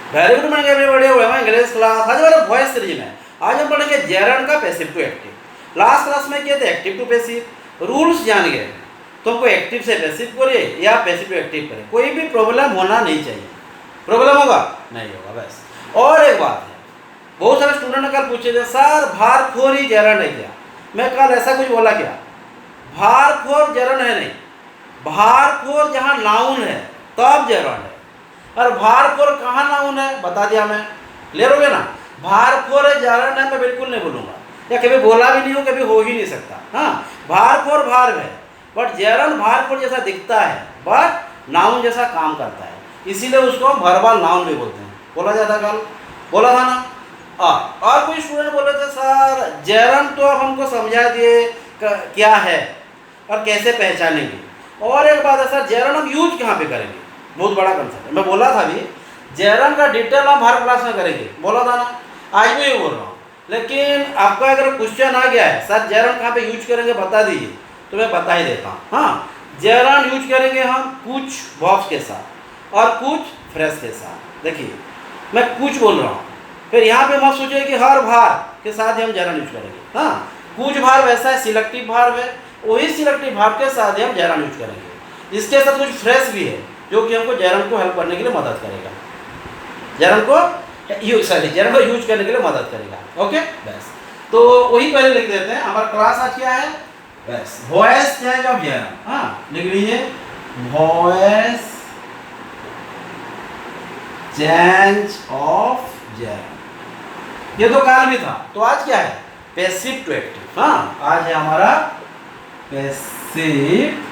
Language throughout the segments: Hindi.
Very good morning everybody, welcome English class. आज हमारा वॉइस सीरीज में आज हम पढ़ेंगे जेरंड का passive to active. Last class में किए थे एक्टिव टू पैसिव, रूल्स जान गए। तुमको एक्टिव से पैसिव करे या पैसिव टू एक्टिव करे, कोई भी प्रॉब्लम होना नहीं चाहिए। प्रॉब्लम होगा नहीं होगा बस। और एक बात है, बहुत सारे स्टूडेंट ने कल पूछे थे सर भार फोर ही जेरंड है क्या। मैं कल ऐसा कुछ बोला क्या? भार फोर जेरंड है नहीं, भार फोर जहाँ नाउन है तब जेरंड है। और भार फोर कहाँ नाउन है बता दिया मैं, क्लियर हो गया ना। भार फोर है जेरंड है मैं बिल्कुल नहीं बोलूँगा, या कभी बोला भी नहीं हूँ, कभी हो ही नहीं सकता। हाँ, भार फोर भार है, बट जेरंड भार फोर जैसा दिखता है बट नाउन जैसा काम करता है, इसीलिए उसको हम वर्बल नाउन भी बोलते हैं। बोला जाता कल, बोला था ना। और कोई स्टूडेंट बोले थे सर जेरंड तो अब हमको समझा दिए क्या है और कैसे पहचानेंगे। और एक बात है सर, जेरंड हम यूज कहाँ पे करेंगे, बहुत बड़ा कंसेप्ट है। मैं बोला था भी जेरंड का डिटेल हम हर क्लास में करेंगे, बोला था ना, आज भी ये बोल रहा हूँ। लेकिन आपका अगर क्वेश्चन आ गया है सर जेरंड कहाँ पे यूज करेंगे बता दीजिए, तो मैं बता ही देता हूँ। हाँ, जेरंड यूज करेंगे हम कुछ वर्ब्स के साथ और कुछ फ्रेज के साथ। देखिए मैं कुछ बोल रहा हूँ, फिर यहाँ पे मत सोचिए कि हर भार के साथ ही हम जेरंड यूज करेंगे। हाँ, कुछ भार वैसा है सिलेक्टिव भार है, वही सिलेक्टिव भार के साथ ही हम जेरंड यूज करेंगे। इसके साथ कुछ फ्रेज भी है जो कि हमको जेरंड को हेल्प करने के लिए मदद करेगा, जेरंड को यूज करने के लिए मदद करेगा। ओके बस, तो वही पहले लिख देते हैं। हमारा क्लास आज क्या है, बस वॉइस चेंज ऑफ जेरंड। हाँ लिख लीजिए, वॉइस चेंज ऑफ जेरंड। ये तो कल भी था, तो आज क्या है, पैसिव टू एक्टिव। हाँ, आज है हमारा पैसिव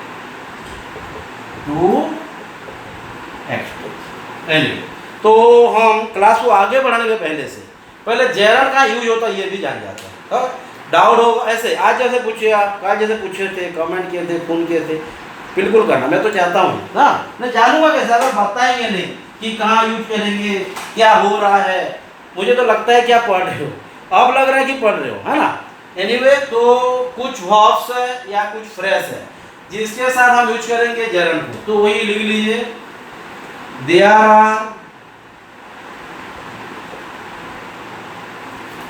टू एक्टिव। एनीवे, तो हम क्लास को आगे बढ़ाने के पहले जेरंड का यूज होता है ये भी जान जाता है। डाउट होगा ऐसे, आज जैसे पूछे आप, आज जैसे पूछे थे, कमेंट किए थे, फोन किए थे, बिल्कुल करना। मैं तो चाहता हूँ ना, मैं जानूंगा कैसे अगर बताएंगे नहीं कि कहाँ यूज करेंगे, क्या हो रहा है। मुझे तो लगता है कि आप पढ़ रहे हो, अब लग रहा है कि पढ़ रहे हो, है ना। एनीवे, तो कुछ वर्ब्स है या कुछ फ्रेज है जिसके साथ हम यूज करेंगे जेरंड को, तो वही लिख लीजिए। There are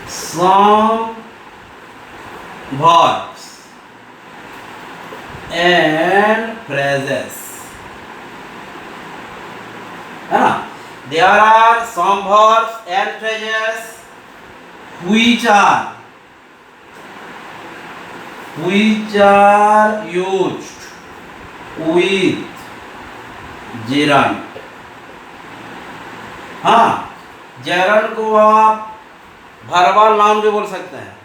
some verbs and phrases, है ना। There are some verbs and phrases which are used with gerund। हाँ, जेरंड को आप वर्बल नाउन भी बोल सकते हैं,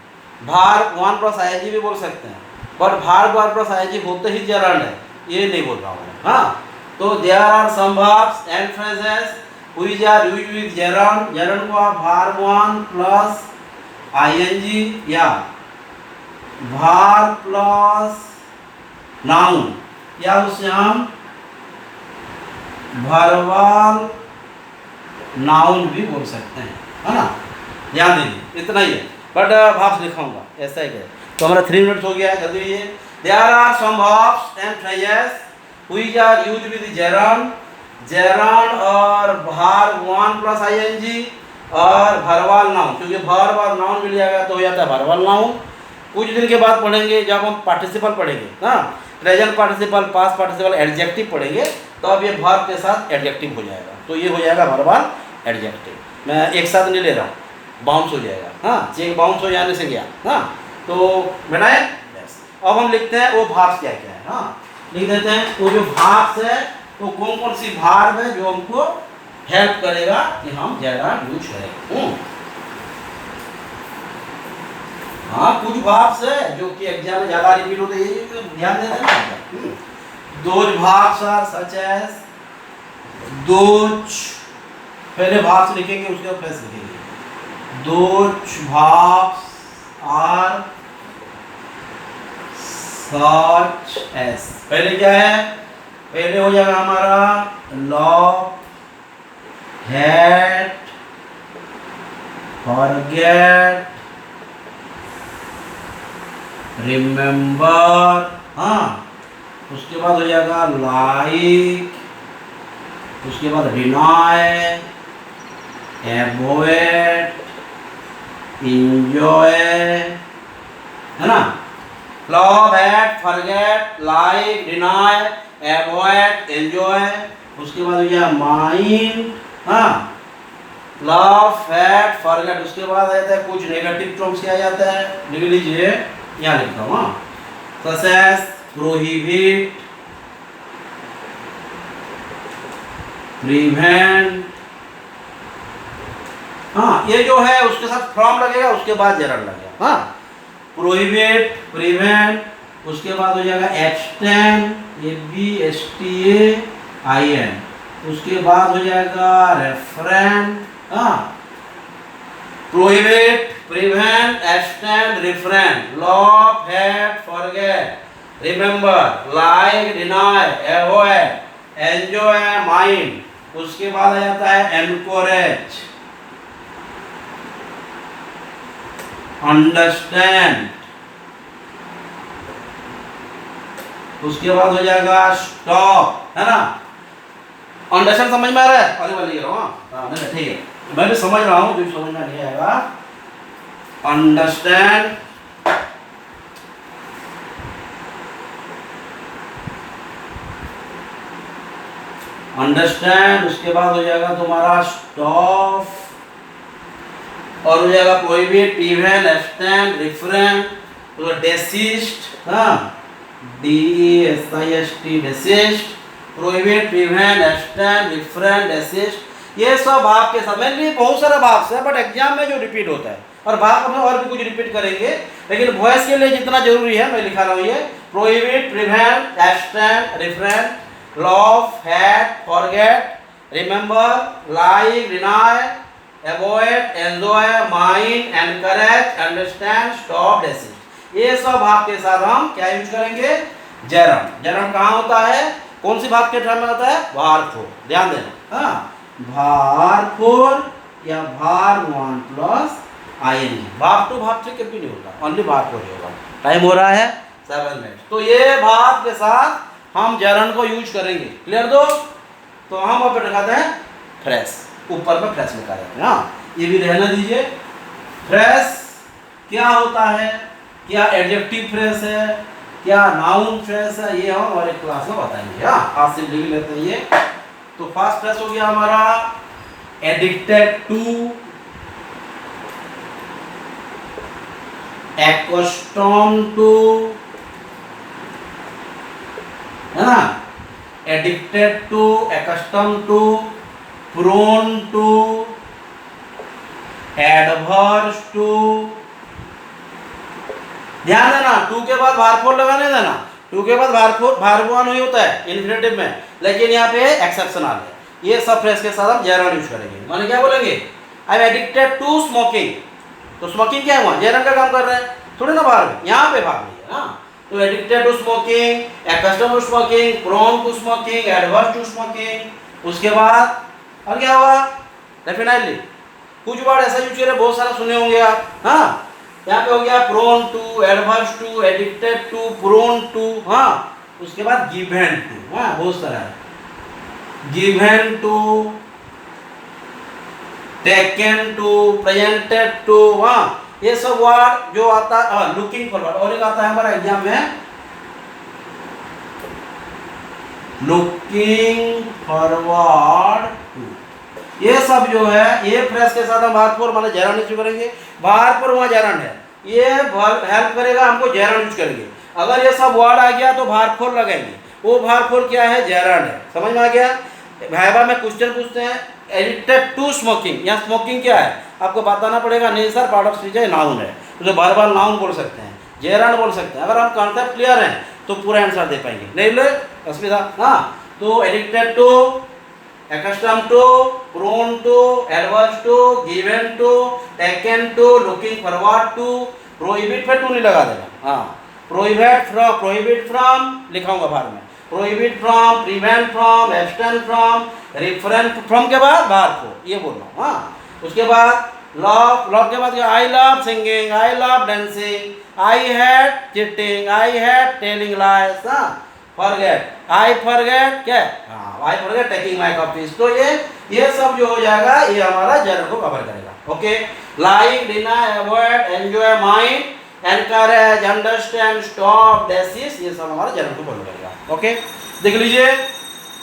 भार वन प्लस आईएनजी भी बोल सकते हैं, बट भार वन प्लस आईएनजी होते ही जेरंड है, ये नहीं बोल रहा हूँ। हाँ, तो there are some verbs and phrases which are used with gerund. Gerund को आप भार वन प्लस आईएनजी या भार प्लस नाउन या उसे हम वर्बल नाउन भी बोल सकते हैं, है ना। ध्यान दीजिए, इतना ही है, बट वर्ब्स लिखाऊंगा ऐसा ही है। तो हमारा 3 मिनट्स हो गया है, जल्दी ये। There are some verbs and phrases which are used with gerund. Gerund और भार वन प्लस आईएनजी और वर्बल नाउन, क्योंकि वर्ब और नाउन मिल जाएगा तो हो जाता है वर्बल नाउन। कुछ दिन के बाद पढ़ेंगे जब हम पार्टिसिपल पढ़ेंगे, हाँ, present participle, past participle, adjective पढ़ेंगे, तो अब ये वर्ब के साथ एडजेक्टिव हो जाएगा, तो ये हो जाएगा वर्बल एडजेक्टिव। मैं एक साथ नहीं ले रहा हूँ, बाउंस हो जाएगा। हाँ, चेक बाउंस हो जाने से गया। हाँ, तो बनाए। अब हम लिखते हैं वो भार्ब्स क्या क्या है। हाँ, लिख देते हैं वो जो भार्ब्स है वो कौन कौन सी भार्ब है जो हमको हेल्प करेगा कि हम जेरंड यूज करें। हाँ, कुछ भार्ब्स है जो कि एग्जाम में ज़्यादा रिपीट होते हैं, ये ध्यान देना है। Those verbs are such as, those पहले भार्ब्स लिखेंगे उसके बाद फ्रेज लिखेंगे। Those verbs are such as, पहले क्या है, पहले हो जाएगा हमारा love, hate, forget, remember। हाँ, उसके बाद हो जाएगा like, उसके बाद डिनाई, एवॉइड, इंजॉय, है ना। Love, hate, forget, like, deny, avoid, enjoy. उसके बाद हो गया माइंड, हाँ, लव, हेट, फॉरगेट। उसके बाद आता है कुछ नेगेटिव टर्म्स क्या जाता है, लिख लीजिए, यहाँ लिखता हूँ, हाँ, सच एज प्रोहिबिट, प्रिवेंट, हाँ, ये जो है उसके साथ फ्रॉम लगेगा, उसके बाद जेरंड लगेगा, हाँ, प्रोहिबिट, प्रिवेंट, उसके बाद हो जाएगा एब्स्टेन, ABSTAIN, उसके बाद हो जाएगा रेफरेंट, हाँ, prohibit, prevent, abstain, referent, love, hate, forget, remember, like, deny, avoid, enjoy, mind. उसके बाद आ जाता है एनकरेज, अंडरस्टैंड, उसके बाद हो जाएगा स्टॉप, है ना। अंडरस्टैंड समझ में आ रहा है, अरे वाली लिख रहा हूँ, हाँ, नहीं ठीक है, मैं भी समझ रहा हूँ, जो समझ में नहीं आएगा। अंडरस्टैंड, अंडरस्टैंड, उसके बाद हो जाएगा तुम्हारा स्टॉप, और हो जाएगा प्रोहिबिट, प्रिवेंट, एब्स्टेन, रिफ्रेन, तो डेसिस्ट, हाँ, DESIST, desist, prohibit, prevent, abstain, refrain, desist. ये सब भाव के साथ, मेनली बहुत सारा भाव से, बट एग्जाम में जो रिपीट होता है, और भाव में और भी कुछ रिपीट करेंगे, लेकिन वॉइस के लिए जितना जरूरी है मैं लिखा रहा हूँ, ये prohibit, prevent, abstain, refrain, love, hate, forget, remember, like, deny, avoid, enjoy, mind, encourage, understand, stop, desist. ये सब भाव के साथ हम क्या यूज करेंगे, जेरंड। जेरंड कहाँ होता है, कौन सी भाव के टर्म में होता है, भारफोर, ध्यान देना, हाँ, भारफोर या भार1 प्लस ING, भाव 2 भाव 3 कभी नहीं होता, ओनली भारफोर ही होगा। टाइम हो रहा है 7 मिनट, तो ये भाव के साथ हम जेरंड को यूज करेंगे, क्लियर दोस्त। तो हम अब दिखाते हैं फ्रेश, ऊपर में फ्रेश लिखा जाता है, हाँ, ये भी रहना दीजिए। फ्रेश क्या होता है, क्या एडजेक्टिव फ्रेश है, क्या नाउन फ्रेश है, ये हम हमारे क्लास में बताएंगे, हाँ, आज से लिख लेते हैं ये। तो फर्स्ट फ्रेश हो गया हमारा एडिक्टेड टू, एक्स्टॉम टू, है ना, addicted to, accustomed to, prone to, adverse to. ध्यान देना, टू के बाद भारफोर लगाने देना, टू के बाद भारफोर नहीं होता है इन्फिनेटिव में, लेकिन यहाँ पे एक्सेप्शनल है। ये सब फ्रेज के साथ हम जेरंड यूज करेंगे। माने क्या बोलेंगे, I am addicted to smoking, तो स्मोकिंग क्या हुआ, जेरंड का काम कर रहे हैं, थोड़ी ना बाहर में, यहाँ पे भाग लिया, हाँ। तो addicted to smoking, accustomed to smoking, prone to smoking, adverse to smoking. उसके बाद और क्या हुआ, डेफिनेटली कुछ वर्ड ऐसा यूज करे, बहुत सारा सुने होंगे आप, हाँ। यहाँ पे हो गया prone to, adverse to, addicted to, prone to, हाँ। उसके बाद गिवन टू, हाँ, बहुत सारा है, given to, taken to, presented to, हाँ, ये सब वर्ड जो आता है, लुकिंग फॉरवर्ड, और एक आता है हमारा एग्जाम में लुकिंग फॉरवर्ड टू। ये सब जो है, ये फ्रेज के साथ हम भारफोर माने जेरंड यूज करेंगे, भारफोर वहाँ जेरंड है, ये हेल्प करेगा हमको जेरंड यूज करेंगे। अगर ये सब वर्ड आ गया तो भारफोर लगेंगे, वो भारफोर क्या है, जेरंड है। समझ में आ गया। भाइबा में क्वेश्चन पूछते हैं एडिक्टेड टू स्मोकिंग, यहाँ स्मोकिंग क्या है आपको बताना पड़ेगा, नहीं सर पार्ट ऑफ स्पीच है, नाउन है, तो बार बार नाउन बोल सकते हैं, जेरंड बोल सकते हैं। अगर हम कॉन्सेप्ट क्लियर हैं तो पूरा आंसर दे पाएंगे, नहीं ले असुविधा, हाँ। तो addicted to, accustomed to, prone to, adverse to, given to, taken to, looking forward to, prohibit पे टू नहीं लगा देगा, हाँ। prohibit from लिखाऊंगा बाहर में, prohibit from, prevent from, abstain from, refrain from के बाद बाहर को ये बोल रहा हूँ, हाँ। उसके बाद love के बाद I love singing, I love dancing, I hate cheating, I hate telling lies, हाँ। फॉरगेट, आई फॉरगेट क्या, हाँ I forget taking my copies. तो ये सब जो हो जाएगा ये हमारा जर्नल को कवर करेगा। Okay, like, deny, avoid, enjoy, mind, encourage, understand, stop, Decis, ये सब हमारा जर्नल को फॉलो करेगा। ओके, देख लीजिए,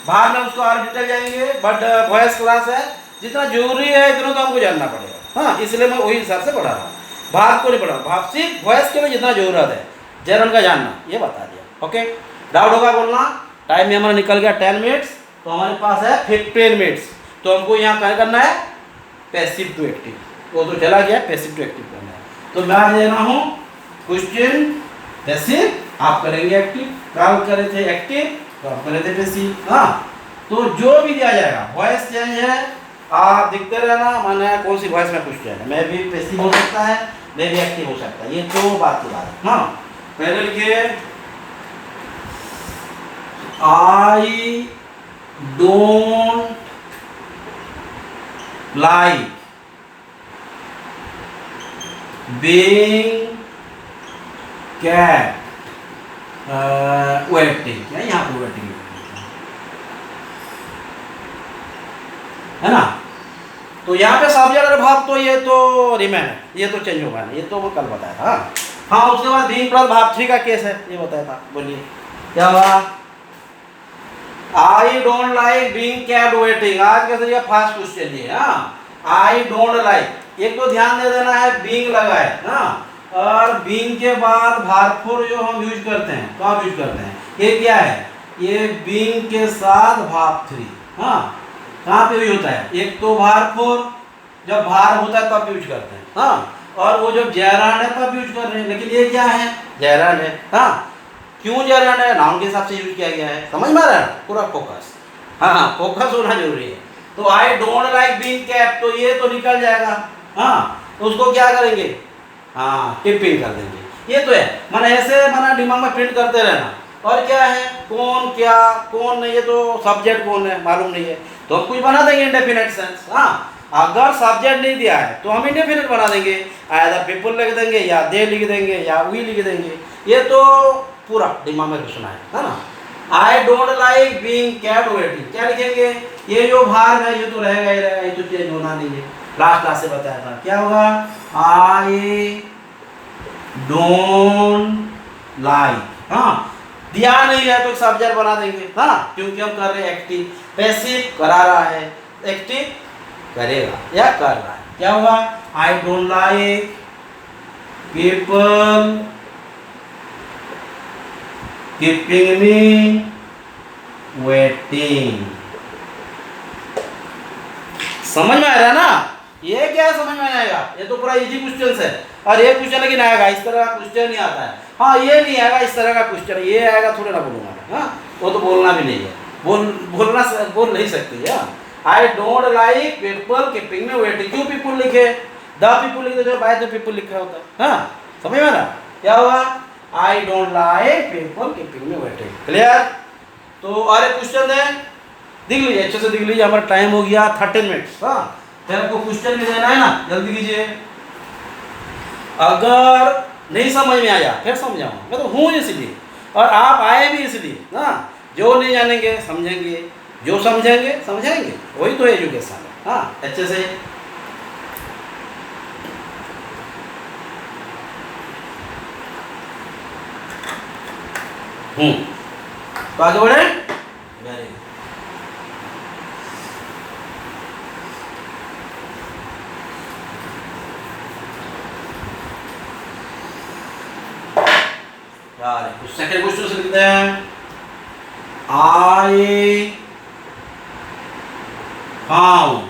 बाहर में उसको और डिटेल जाएंगे, बट वॉइस क्लास है, जितना जरूरी है इतना तो हमको जानना पड़ेगा। हाँ, इसलिए मैं वही हिसाब से पढ़ा रहा हूँ, भाग को नहीं पढ़ा, भाग सिर्फ वॉइस के लिए जितना जरूरत है जर्नल का जानना, ये बता दिया। ओके, डाउट होगा बोलना। टाइम में हमारा निकल गया 10 मिनट्स, तो हमारे पास है 15 मिनट्स, तो हमको यहाँ क्या करना है, पैसिव टू एक्टिव, वो तो चला गया, पैसिव टू एक्टिव करना है। तो मैं आज दे रहा हूँ क्वेश्चन पैसिव, आप करेंगे एक्टिव, कल करे थे एक्टिव तो आप करे थे पैसिव। हाँ, तो जो भी दिया जाएगा, वॉइस चेंज है, आप दिखते रहना, माने कौन सी वॉइस में क्वेश्चन है, मैं भी पैसिव हो सकता है, मैं भी एक्टिव हो सकता है, ये तो बात की बात है। हाँ, पहले लिखिए, I don't like being kept waiting, क्या यहाँ पर वेटिंग है ना। तो यहाँ पे सब्जेक्ट भाव तो ये तो रिमेन है, ये तो चेंज होगा नहीं, ये तो मैं कल बताया था। हाँ, उसके बाद बीइंग प्लस भाव 3 का केस है, ये बताया था। बोलिए क्या हुआ, I don't like being kept waiting, आज का फर्स्ट क्वेश्चन ये। हाँ, आई डोंट लाइक, एक तो ध्यान दे देना है बीइंग लगा है। हाँ, और बीइंग के बाद भार्ब जो हम यूज करते हैं, तो आप यूज करते हैं, ये क्या है, ये बीइंग के साथ भार्ब 3। हाँ, कहाँ पे यूज होता है, एक तो भार्ब 4 जब भार होता है तब यूज करते हैं। हाँ, और वो जब जयरान है तब यूज कर रहे हैं, लेकिन ये क्या है, जयरान है। हाँ, क्यों जयरान है, नाउन के हिसाब से यूज किया गया है, समझ में आ रहा है, पूरा फोकस। हाँ, फोकस होना जरूरी है। तो I don't like being kept, तो ये तो निकल जाएगा। हाँ, तो उसको क्या करेंगे, हाँ टिपिंग कर देंगे, ये तो है, माना ऐसे माना दिमाग में प्रिंट करते रहना। और क्या है, कौन क्या कौन नहीं, ये तो सब्जेक्ट कौन है मालूम नहीं है, तो हम कुछ बना देंगे इंडेफिनिट सेंस। हाँ, अगर सब्जेक्ट नहीं दिया है तो हम इंडेफिनिट बना देंगे, आइदर पीपल लिख देंगे या दे लिख देंगे या वी लिख देंगे, ये तो पूरा दिमाग में घुसना है ना। I don't like being kept waiting, क्या लिखेंगे, ये जो भार है ये तो रहेगा ही रहेगा, ये तो चेंज होना नहीं है, लास्ट क्लास से बताया था। क्या होगा, आई डोंट लाइक। हाँ, दिया नहीं है तो सब्जेक्ट बना देंगे। हाँ, क्योंकि हम कर रहे हैं एक्टिव, पैसिव करा रहा है, एक्टिव करेगा या कर रहा है। क्या होगा, आई don't like people keeping me waiting. समझ में आ रहा है ना, ये क्या है, समझ में आएगा, ये तो पूरा इजी क्वेश्चन है। और ये क्वेश्चन लेकिन आएगा, इस तरह का क्वेश्चन नहीं आता है। हाँ, ये नहीं आएगा इस तरह का क्वेश्चन, ये आएगा थोड़ा ना बोलूंगा। हाँ, वो तो बोलना भी नहीं है, बोल नहीं सकती है। आई don't like people keeping me waiting, क्यों पीपल लिखे, द पीपल लिखे तो बाय द पीपल लिखा होता है। हाँ, समझ में ना, क्या होगा, आई don't like people keeping me waiting. Clear. तो और एक क्वेश्चन है, देख लीजिए अच्छे से, देख लीजिए, हमारा टाइम हो गया 13 मिनट्स। हाँ, तेरे को क्वेश्चन भी देना है ना, जल्दी कीजिए। अगर नहीं समझ में आया फिर समझाऊँ, मैं तो हूँ इसलिए, और आप आए भी इसलिए ना, जो नहीं जानेंगे समझेंगे, जो समझेंगे समझाएंगे, वही तो एजुकेशन है। हाँ, अच्छे से। तो आगे बढ़े, वेरी गुड। सेकेंड क्वेश्चन से लिखते हैं, आई फाउंड,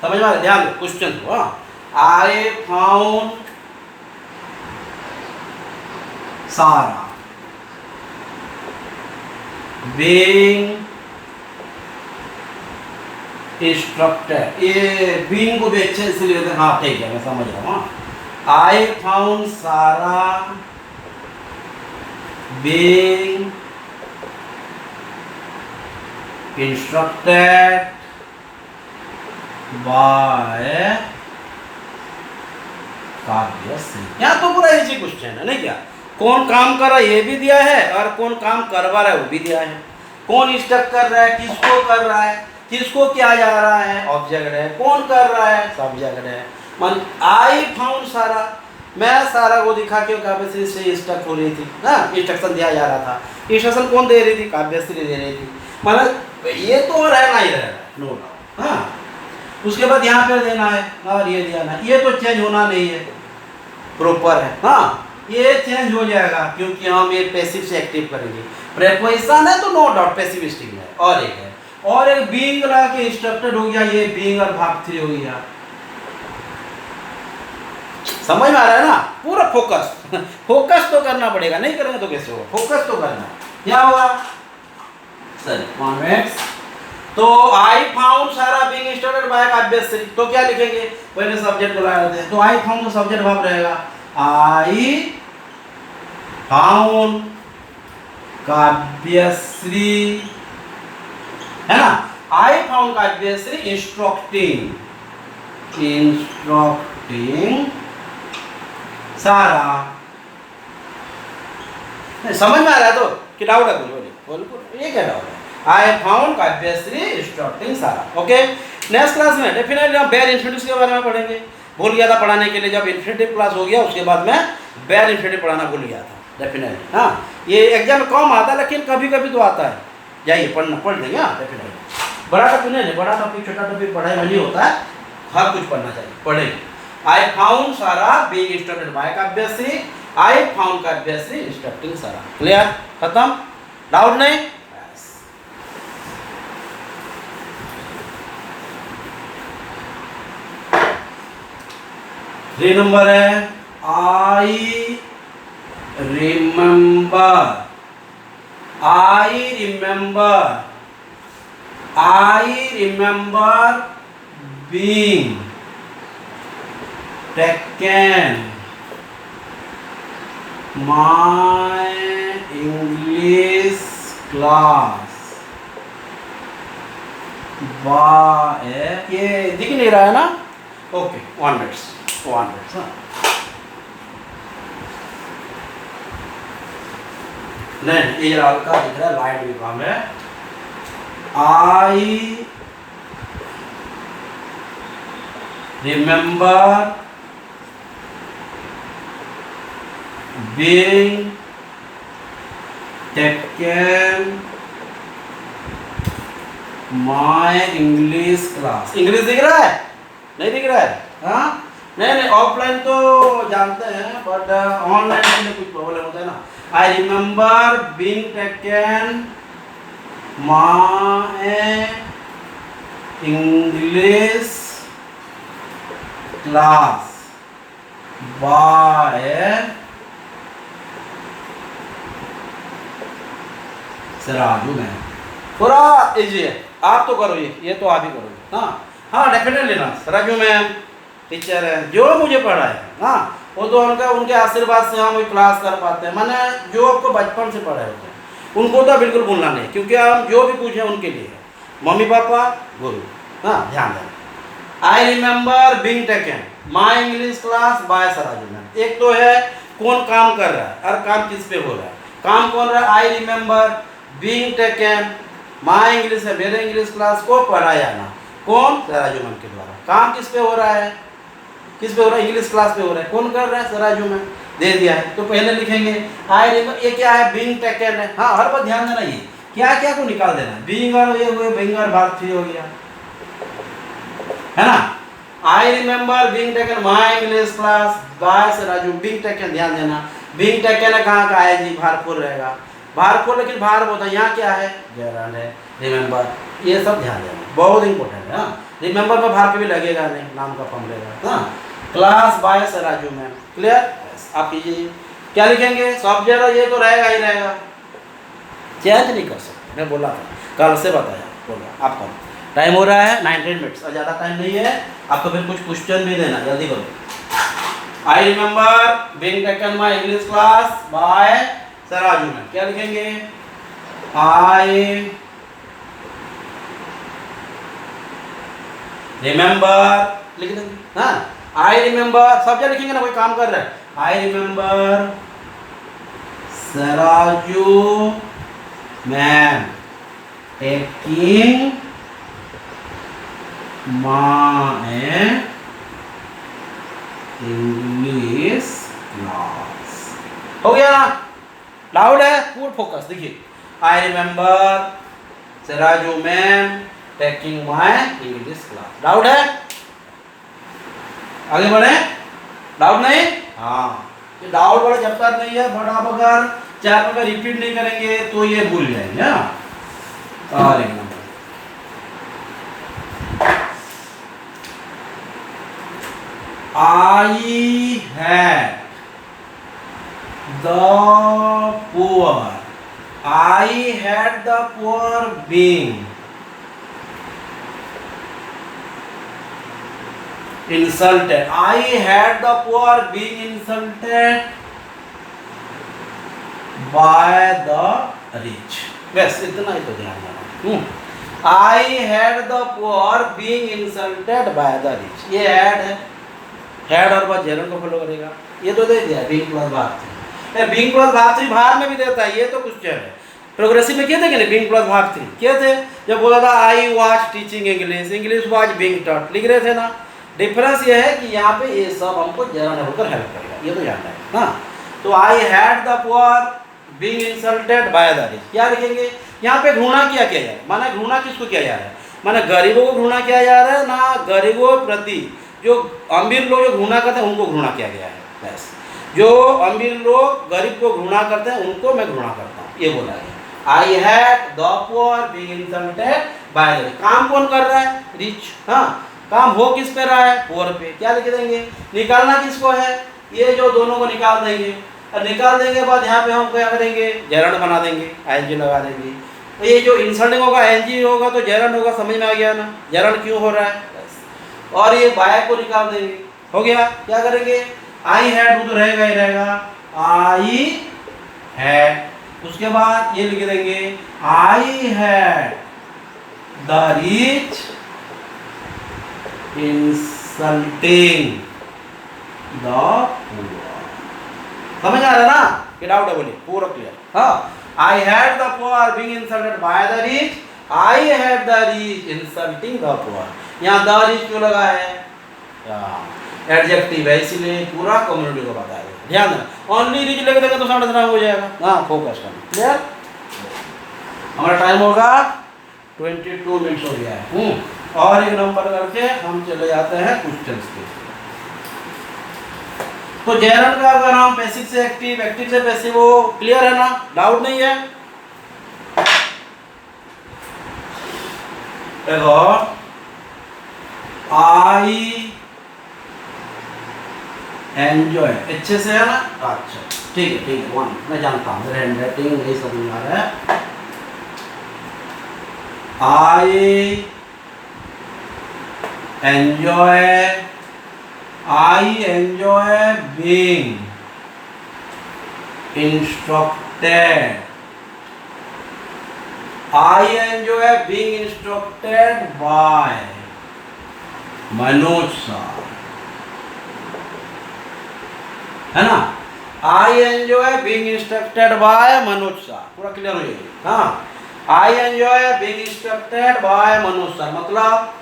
समझ में, ध्यान दो क्वेश्चन को। आई फाउंड सारा बीइंग इंस्ट्रक्टेड, ये बीइंग को भी अच्छे से लिखते हैं। हाँ ठीक है, मैं समझ रहा हूँ। I found Sarah being instructed by Kavyashree. यहाँ तो पूरा इजी क्वेश्चन है, नहीं क्या, कौन काम कर रहा है ये भी दिया है और कौन काम करवा रहा है वो भी दिया है। कौन इंस्ट्रक्ट कर रहा है, किसको कर रहा है, किसको किया जा रहा है, ऑब्जेक्ट है। कौन कर रहा है, सब्जेक्ट है। मान आई फाउंड सारा, मैं सारा को दिखा के काव्यश्री से इंस्ट्रक्ट हो रही थी ना, इंस्ट्रक्शन दिया जा रहा था। इंस्ट्रक्शन कौन दे रही थी, काव्यश्री दे रही थी। मतलब ये तो रहना ही रहना, नो डाउट। हाँ, उसके बाद यहाँ पे देना है और ये देना है, ये तो चेंज होना नहीं है, प्रॉपर है। हाँ, ये चेंज हो जाएगा क्योंकि हम ये पैसिव से एक्टिव करेंगे। प्रेपोजिशन है तो नो डाउट पैसिविस्टिक है। और एक है, और एक बीइंग लगा के इंस्ट्रक्टेड हो गया, ये बीइंग और भाग 3 हो गया। समझ में आ रहा है ना, पूरा फोकस फोकस तो करना पड़ेगा, नहीं करेंगे तो कैसे होगा, फोकस तो करना। क्या होगा सर, कॉन्वेक्स। तो आई found Sara being instructed by Kavyashree, तो क्या लिखेंगे, पहले सब्जेक्ट को लगा देते हैं। तो आई फाउंड तो सब्जेक्ट वर्ब रहेगा, आई फाउंड काव्यश्री, है ना। आई फाउंड काव्यश्री इंस्ट्रक्टिंग सारा। समझ में आ रहा है तो कि डाउट है कुछ, बोलिए ये क्या डाउट है। आई फाउंड काव्यश्री इंस्ट्रक्टिंग सारा। ओके, नेक्स्ट क्लास में डेफिनेटली हम बेयर इन्फिनिटिव्स के बारे में पढ़ेंगे। भूल गया था पढ़ाने के लिए, जब इन्फिनिटिव क्लास हो गया उसके बाद मैं बेयर इन्फिनिटिव पढ़ाना भूल गया था डेफिनेटली। हाँ, ये एग्जाम में कम आता है लेकिन कभी कभी तो आता है, जाइए पढ़ना, पढ़ देंगे। हाँ डेफिनेटली, बड़ा टॉपिक नहीं, बड़ा टॉपिक छोटा टॉपिक पढ़ाई में नहीं होता है, हर कुछ पढ़ना चाहिए, पढ़ेंगे। I found Sara being instructed by Kavyashri, I found Kavyashri instructing Sara. Clear, खत्म, डाउट नहीं। थ्री नंबर है, I remember, I remember, I remember being taken my English class by, ये दिख नहीं रहा है ना, ओके 1 मिनट। नहीं, ये लाल का दिख रहा है, लाइट भी काम है। I remember being taken my English class. English दिख रहा है, नहीं दिख रहा है। हाँ, नहीं, ऑफलाइन तो जानते हैं बट ऑनलाइन के लिए कुछ प्रॉब्लम होता है ना। I remember being taken my English class by Saraju में। पूरा इजी है, आप तो करो, ये तो आप ही करोगे। हाँ हाँ डेफिनेटली ना, सराजू मैम टीचर है जो मुझे पढ़ा है। हाँ, वो तो उनके आशीर्वाद से हम क्लास कर पाते हैं। मैंने जो आपको बचपन से पढ़ाए होते हैं उनको तो बिल्कुल भूलना नहीं, क्योंकि हम जो भी पूछे उनके लिए मम्मी पापा गुरु। हाँ, ध्यान देना। I remember being taken my English class by Saraju ma'am. एक तो है कौन काम कर रहा है और काम किस पे हो रहा है। काम कौन रहा है, I remember being taken my English है, मेरे इंग्लिश क्लास को पढ़ाया ना, कौन, सराजू मैम के द्वारा। काम किस पे हो रहा है, किस पे हो रहा है, इंग्लिश क्लास पे हो रहा है। कौन कर रहा है, सराजू मैम, दे दिया है। तो पहले लिखेंगे आई रिमेंबर, ये क्या है, बीइंग टेकन है। हाँ, हर बार ध्यान देना, ये क्या क्या को निकाल देना, बीइंग और ये हुए, बीइंग और भाग 3 हो गया, है ना। I remember being taken my English class by Saraju, being taken ध्यान देना। बीइंग टेकन है, कहाँ का है जी, भारपुर रहेगा, भारपुर, लेकिन भार होता है, यहाँ क्या है, जयरान है। रिमेंबर, ये सब ध्यान देना, बहुत इंपॉर्टेंट है। हाँ, रिमेंबर में भार पे भी लगेगा नहीं, नाम का फॉर्म लेगा। हाँ, class by Saraju ma'am. Clear, आप कीजिए। क्या लिखेंगे, सब्जेक्ट ये तो रहेगा ही रहेगा, चेंज नहीं कर सकते, मैं बोला था कल से बताया, बोला आपका टाइम हो रहा है 19 मिनट्स और ज़्यादा टाइम नहीं है आपको, फिर कुछ क्वेश्चन भी देना, जल्दी करो। I remember being taken my English class by Saraju ma'am. क्या लिखेंगे, आई रिमेंबर, लिख देंगे। हाँ, आई रिमेंबर, सब्जेक्ट लिखेंगे ना, कोई काम कर रहा है। I remember Saraju man taking my English class। हो गया ना? लाउड है, फुल फोकस। देखिए, I remember Saraju man taking my English class. Doubt है? आगे बढ़े? डाउट नहीं? हाँ, ये डाउट बड़ा जब तक नहीं है, बड़ा बगर चार बार रिपीट नहीं करेंगे तो ये भूल जाएंगे। हाँ, और एक number I had the poor। I had the poor being insulted। I had the poor being insulted by the rich। बस इतना ही तो ध्यान देना। I had the poor being insulted by the rich। ये had है, had और बाद जेरन को फॉलो करेगा। ये तो दे दिया being प्लस भाग थ्री। being प्लस भाग थ्री भाग में भी देता है, ये तो कुछ है। प्रोग्रेसिव में किए थे कि नहीं being प्लस भाग थ्री किए थे? जब बोला था I was teaching English, English was being taught, लिख रहे थे ना। डिफरेंस ये है कि यहाँ पे ये सब हमको जेरन होकर हेल्प करेगा, ये तो जानना है। हाँ, तो I had the poor being insulted by the rich। क्या लिखेंगे? यहाँ पे घृणा किया जा रहा है, माना घृणा किसको किया जा रहा है? माना गरीबों को घृणा किया जा रहा है ना, गरीबों प्रति जो अमीर लोग जो घृणा करते हैं उनको घृणा किया गया है। बस, जो अमीर लोग गरीब को घृणा करते हैं उनको मैं घृणा करता हूँ, ये बोला गया। I had the poor being insulted by the. काम कौन कर रहा है? रिच। हाँ, काम हो किस पे रहा है? पुअर पे। क्या लिख देंगे? निकालना किसको है? ये जो दोनों को निकाल देंगे, और निकाल देंगे बाद यहाँ पे हम क्या करेंगे? जेरंड बना देंगे, आईएनजी लगा देंगे। तो ये जो इंसल्टिंग होगा आईएनजी होगा तो जेरंड होगा, समझ में आ गया ना? जेरंड क्यों हो रहा है? और ये बाय को निकाल देंगे। हो गया? क्या करेंगे? आई हैड तो रहेगा ही रहेगा, आई हैड। उसके बाद ये लिख देंगे आई had the rich insulting the poor. समझ आ रहा है ना? कि डाउट है? बोलिए, पूरा क्लियर। हाँ, I had the poor being insulted by the rich, I had the rich insulting the poor. यहाँ द रिच क्यों लगा है? एडजेक्टिव है, इसीलिए पूरा कम्युनिटी को बता दे। ध्यान देना, ओनली रिच लिख देंगे तो साढ़े हो जाएगा। हाँ, फोकस करना। क्लियर? हमारा टाइम होगा 22 मिनट हो गया है। और एक नंबर करके हम चले जाते हैं क्वेश्चंस के। तो जेरंड का अगर हम पैसिव से एक्टिव, एक्टिव से पैसिव, वो क्लियर है ना? डाउट नहीं है? देखो, आई एंजॉय अच्छे से है ना? अच्छा, ठीक है, ठीक है। वन मैं जानता हूँ, मेरे हैंड राइटिंग नहीं समझ आ रहा है। I enjoy being instructed. I enjoy being instructed by Manoj sir, है ना? I enjoy being instructed by Manoj sir. पूरा क्लियर हो जाएगा। हाँ, I enjoy being instructed by Manoj sir, मतलब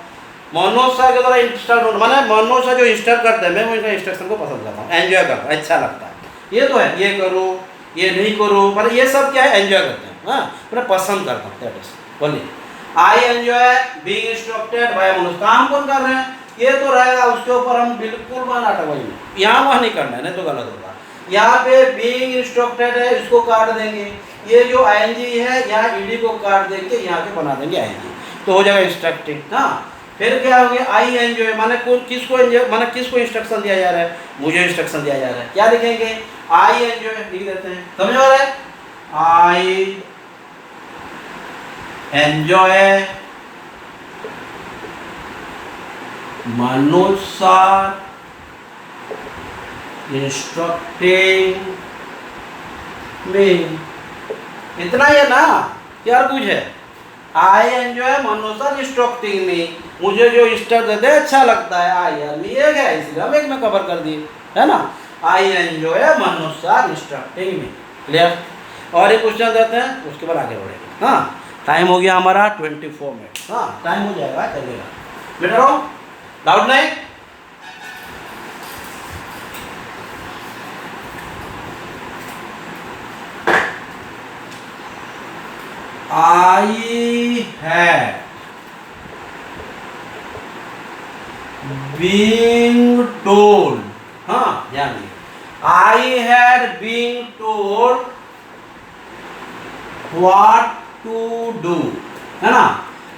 मनोज सर के द्वारा इंस्ट्रक्ट, माने मनोज सर जो इंस्ट्रक्ट करते हैं, मैं उनका इंस्ट्रक्शन को पसंद करता हूँ, एंजॉय करता हूँ, अच्छा लगता है। ये तो है, ये करो, ये नहीं करो, मतलब ये सब क्या है? एंजॉय करते हैं। हाँ, मैं पसंद करता हूँ। दैट इज, बोलिए, I enjoy being instructed by Manoj. काम कौन कर रहे हैं? ये तो रहेगा, उसके ऊपर हम बिल्कुल नाटक नहीं, यहाँ वहाँ नहीं करना है, नहीं तो गलत होगा। यहाँ पे बीइंग इंस्ट्रक्टेड है, इसको काट देंगे। ये जो आईएनजी है, यहाँ ईडी को काट देंगे, यहाँ पे बना देंगे आईएनजी, तो हो जाएगा इंस्ट्रक्टिंग। हाँ, फिर क्या हो गया? आई एंजॉय, माने किसको एंजॉय, माने किसको इंस्ट्रक्शन दिया जा रहा है? मुझे इंस्ट्रक्शन दिया जा रहा है। क्या लिखेंगे? आई एंजॉय लिख देते हैं। समझ आ रहा है? I enjoy Manoj sir instructing me. इतना ही है ना? क्या कुछ है? I enjoy Manoj sir instructing me, मुझे जो इंस्ट्रक्ट देते हैं अच्छा लगता है। आई यार मी एक है, इसलिए हम एक में कवर कर दिए, है ना? I enjoy Manoj sir instructing me. Clear? और एक क्वेश्चन देते हैं, उसके बाद आगे बढ़ेंगे। हाँ, टाइम हो गया हमारा 24 मिनट। हाँ, टाइम हो जाएगा, चलेगा। बेटा रहो, डाउट नहीं? I had been told, हाँ ध्यान दीजिए, I had been told what to do, है ना।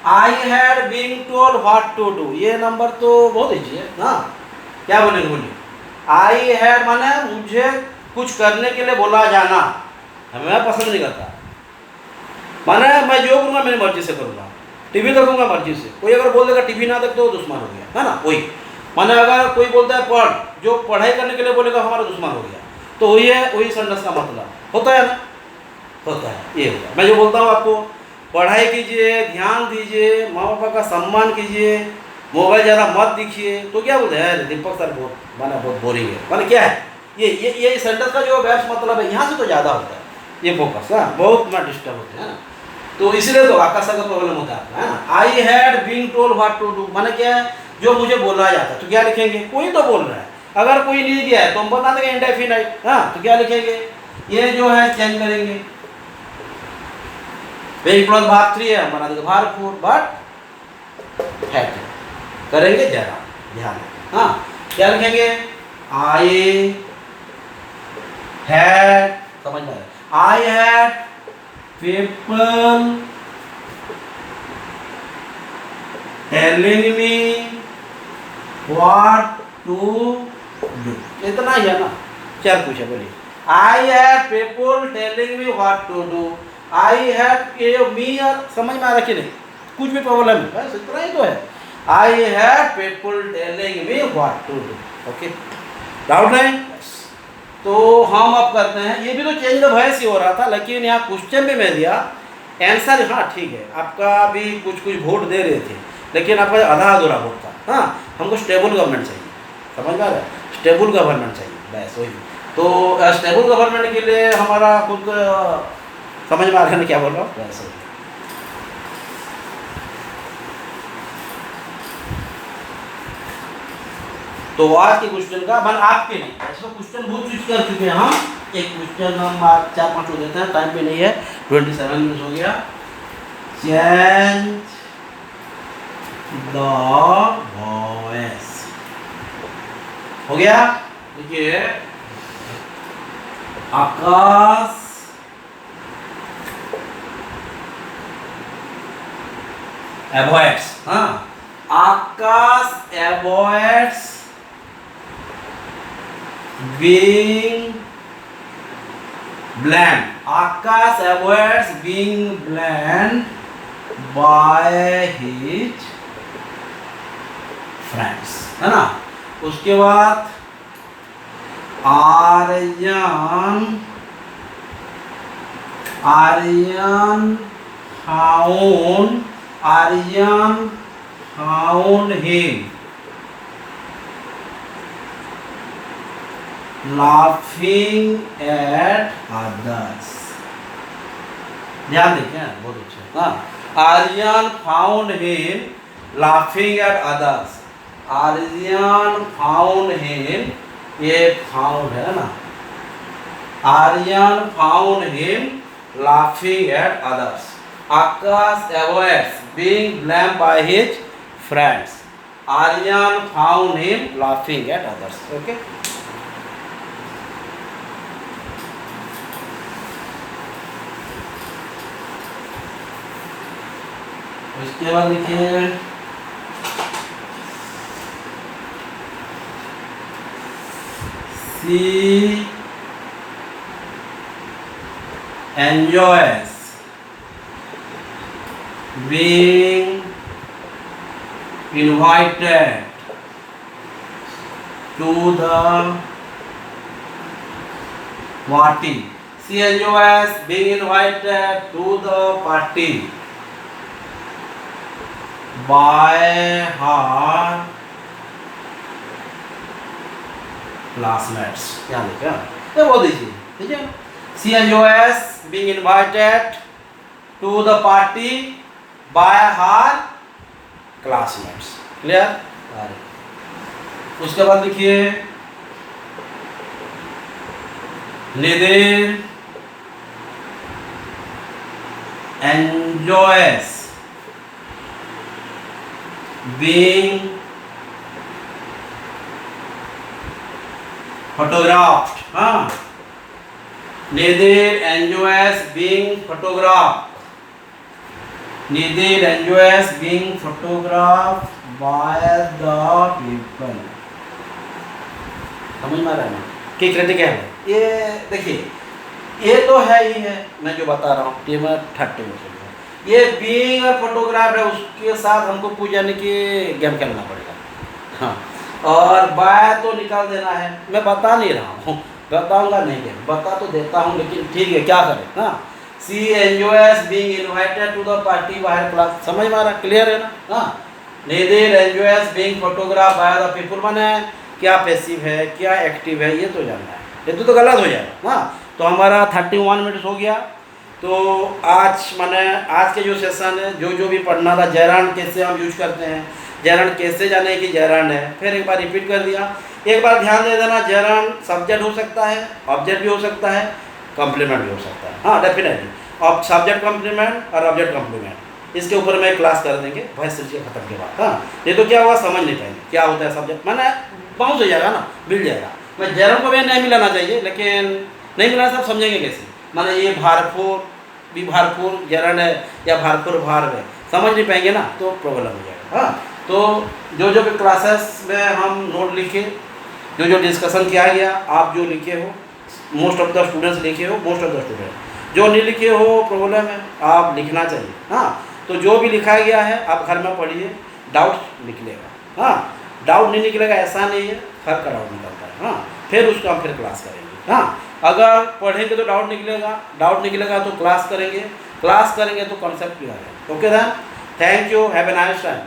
I had been told what to do, ये नंबर तो बहुत ईजी है। हाँ, क्या बोलेंगे, बोलिए। I had माने मुझे कुछ करने के लिए बोला जाना, हमें पसंद नहीं करता। माने मैं जो करूँगा मेरी मर्जी से करूँगा, टीवी देखूंगा मर्जी से। कोई अगर बोल देगा टीवी ना देख तो दुश्मन हो गया, है ना। वही माने अगर कोई बोलता है पढ़, जो पढ़ाई करने के लिए बोलेगा हमारा दुश्मन हो गया। तो वही है, वही सेंटेंस का मतलब होता है ना, होता है, ये होता है। मैं जो बोलता हूँ आपको, पढ़ाई कीजिए, ध्यान दीजिए, माँ बापा का सम्मान कीजिए, मोबाइल ज़्यादा मत दिखिए, तो क्या बोलते हैं, दीपक सर बहुत माना बहुत बोरिंग है। माने क्या है, ये सेंटेंस का जो वर्ड्स मतलब है, यहाँ से तो ज़्यादा होता है ये फोकस। हाँ, बहुत मैं डिस्टर्ब होते हैं ना, तो इसलिए तो आकाश का प्रॉब्लम होता है ना। I had been told what to do माने क्या है, जो मुझे बोला जाता है। तो क्या लिखेंगे, कोई तो बोल रहा है। अगर कोई नहीं दिया है तो हम बता देंगे इंडेफिनाइट। हाँ, तो क्या लिखेंगे, ये जो है चेंज करेंगे। प्लस भाग 3 है, हम बना देंगे भाग 4, बट है करेंगे जरा ध्यान। हाँ, क्या लिखेंगे, आई हैड, समझ में I had people telling me what to do, इतना ही है ना। चार पूछे, बोलिए। I had people telling me what to do, I had me, समझ में आ रहा कि नहीं, कुछ भी प्रॉब्लम है, बस इतना ही तो है। I had people telling me what to do, okay, doubt नहीं। तो हम अब करते हैं, ये भी तो चेंज द वॉइस ही हो रहा था, लेकिन यहाँ क्वेश्चन भी मैं दिया, आंसर हाँ ठीक है, आपका भी कुछ वोट दे रहे थे, लेकिन आपका आधा अधूरा वोट था। हाँ, हमको स्टेबल गवर्नमेंट चाहिए, समझ में आ रहा है, स्टेबल गवर्नमेंट चाहिए, बस वही। तो स्टेबल गवर्नमेंट के लिए हमारा खुद समझ में आ रहा है ना क्या बोल रहा हूँ, बस वही। तो आज के क्वेश्चन का मन आपके नहीं, ऐसा क्वेश्चन बहुत स्विच कर चुके हैं हम। एक क्वेश्चन हम 4-5 हो देते हैं, टाइम पे नहीं है, 27 मिनट हो गया। चेंज द वॉइस हो गया। देखिए, आकाश एवॉइड्स, हाँ, आकाश एवॉइड्स being blamed, Akash avoids being blamed by his friends, है ना। उसके बाद Aryan found him laughing at others, ध्यान देखिए, बहुत अच्छा। हाँ, Aryan found him laughing at others, Aryan found him, ये फाउंड है ना, Aryan found him laughing at others, Akash avoids being blamed by his friends, Aryan found him laughing at others, okay. उसके बाद लिखिए, she enjoys being invited to the party, she enjoys being invited to the party by her classmates, क्या लिखा, ये बहुत इजी, ठीक है। She enjoys being invited to the party by her classmates. Clear? उसके बाद लिखिए निधिन enjoys being photographed. हाँ, Nidir enjoys being photographed. Nidir enjoys being photographed by the people. समझ में आ रहा है ना कि क्रिटिकल है ये? देखिए ये तो है ही है, मैं जो बता रहा हूँ टीमर 30 में ये बीइंग और फोटोग्राफ है, उसके साथ हमको पूछ जाने की गेम खेलना पड़ेगा। हाँ, और बाय तो निकाल देना है, मैं बता नहीं रहा हूँ, बताऊंगा नहीं गेम, बता तो देता हूँ लेकिन ठीक है क्या करें। हाँ, she enjoys being invited to the party by class, समझ में आ रहा, क्लियर है ना? हाँ, निधिर enjoys being photograph by the people, माने क्या पैसिव है क्या एक्टिव है ये तो जानना है, ये तो गलत हो जाएगा। हाँ, तो हमारा 31 मिनट्स हो गया। तो आज माने आज के जो सेशन है जो भी पढ़ना था, जयरान कैसे हम यूज करते हैं, जयरान कैसे जाने कि जयरान है, फिर एक बार रिपीट कर दिया। एक बार ध्यान दे देना, जयरान सब्जेक्ट हो सकता है, ऑब्जेक्ट भी हो सकता है, कॉम्प्लीमेंट भी हो सकता है। हाँ डेफिनेटली, अब सब्जेक्ट कॉम्प्लीमेंट और ऑब्जेक्ट कॉम्प्लीमेंट, इसके ऊपर मैं क्लास कर देंगे वॉइस सीरीज खत्म के बाद। हाँ, ये तो क्या हुआ समझ नहीं पाएंगे क्या होता है सब्जेक्ट, मैंने बाउंस हो जाएगा ना, मिल जाएगा। मैं जयरान को भी नहीं मिलाना चाहिए, लेकिन नहीं मिलाना सब समझेंगे कैसे, माने ये भारपुर भी भारपुर जयरान है या भारपुर भारव है, समझ नहीं पाएंगे ना तो प्रॉब्लम हो जाएगा। हाँ, तो जो भी क्लासेस में हम नोट लिखे, जो डिस्कशन किया गया, आप जो लिखे हो, मोस्ट ऑफ द स्टूडेंट्स लिखे हो, मोस्ट ऑफ द स्टूडेंट जो नहीं लिखे हो प्रॉब्लम है, आप लिखना चाहिए। हाँ, तो जो भी लिखा गया है आप घर में पढ़िए, डाउट निकलेगा। हाँ, डाउट नहीं निकलेगा ऐसा नहीं है, हर का डाउट निकलता है। हाँ, फिर उसको हम फिर क्लास करेंगे। हाँ, अगर पढ़ेंगे तो डाउट निकलेगा तो क्लास करेंगे तो कॉन्सेप्ट क्लियर है। Okay then, thank you, have a nice time.